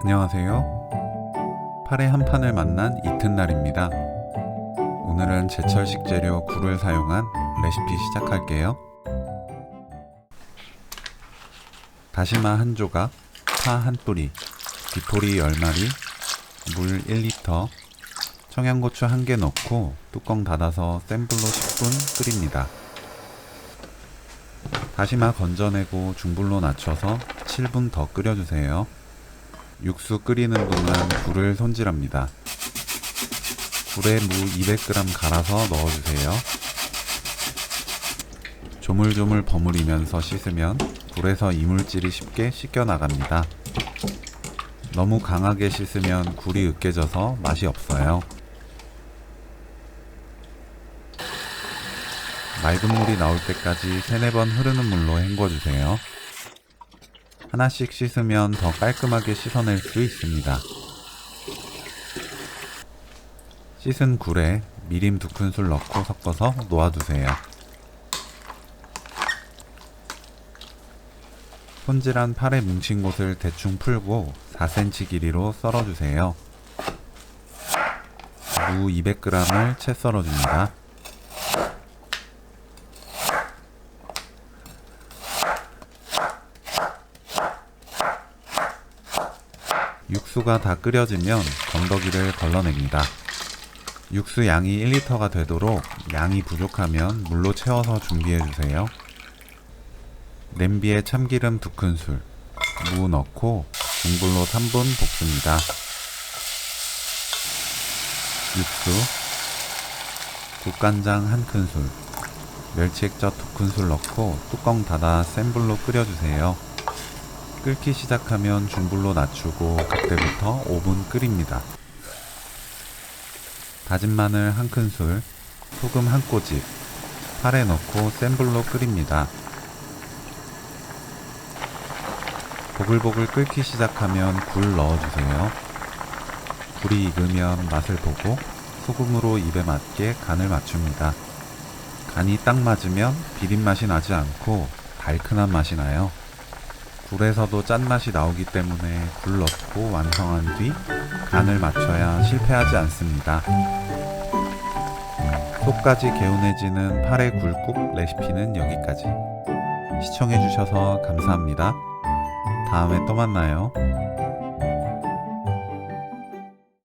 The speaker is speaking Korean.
안녕하세요. 파래 한 판을 만난 이튿날입니다. 오늘은 제철 식재료 굴을 사용한 레시피 시작할게요. 다시마 한 조각, 파 한 뿌리, 디포리 10마리, 물 1리터, 청양고추 1개 넣고 뚜껑 닫아서 센 불로 10분 끓입니다. 다시마 건져내고 중불로 낮춰서 7분 더 끓여주세요. 육수 끓이는 동안 굴을 손질합니다. 굴에 무 200g 갈아서 넣어주세요. 조물조물 버무리면서 씻으면 굴에서 이물질이 쉽게 씻겨나갑니다. 너무 강하게 씻으면 굴이 으깨져서 맛이 없어요. 맑은 물이 나올 때까지 3-4번 흐르는 물로 헹궈주세요. 하나씩 씻으면 더 깔끔하게 씻어낼 수 있습니다. 씻은 굴에 미림 2큰술 넣고 섞어서 놓아두세요. 손질한 파래 뭉친 곳을 대충 풀고 4cm 길이로 썰어주세요. 무 200g을 채 썰어줍니다. 육수가 다 끓여지면 건더기를 걸러냅니다. 육수 양이 1리터가 되도록 양이 부족하면 물로 채워서 준비해주세요. 냄비에 참기름 2큰술, 무 넣고 중불로 3분 볶습니다. 육수, 국간장 1큰술, 멸치액젓 2큰술 넣고 뚜껑 닫아 센 불로 끓여주세요. 끓기 시작하면 중불로 낮추고 그때부터 5분 끓입니다. 다진 마늘 1큰술, 소금 1꼬집, 파래 넣고 센 불로 끓입니다. 보글보글 끓기 시작하면 굴 넣어주세요. 굴이 익으면 맛을 보고 소금으로 입에 맞게 간을 맞춥니다. 간이 딱 맞으면 비린맛이 나지 않고 달큰한 맛이 나요. 굴에서도 짠맛이 나오기 때문에 굴 넣고 완성한 뒤 간을 맞춰야 실패하지 않습니다. 속까지 개운해지는 파래 굴국 레시피는 여기까지. 시청해주셔서 감사합니다. 다음에 또 만나요.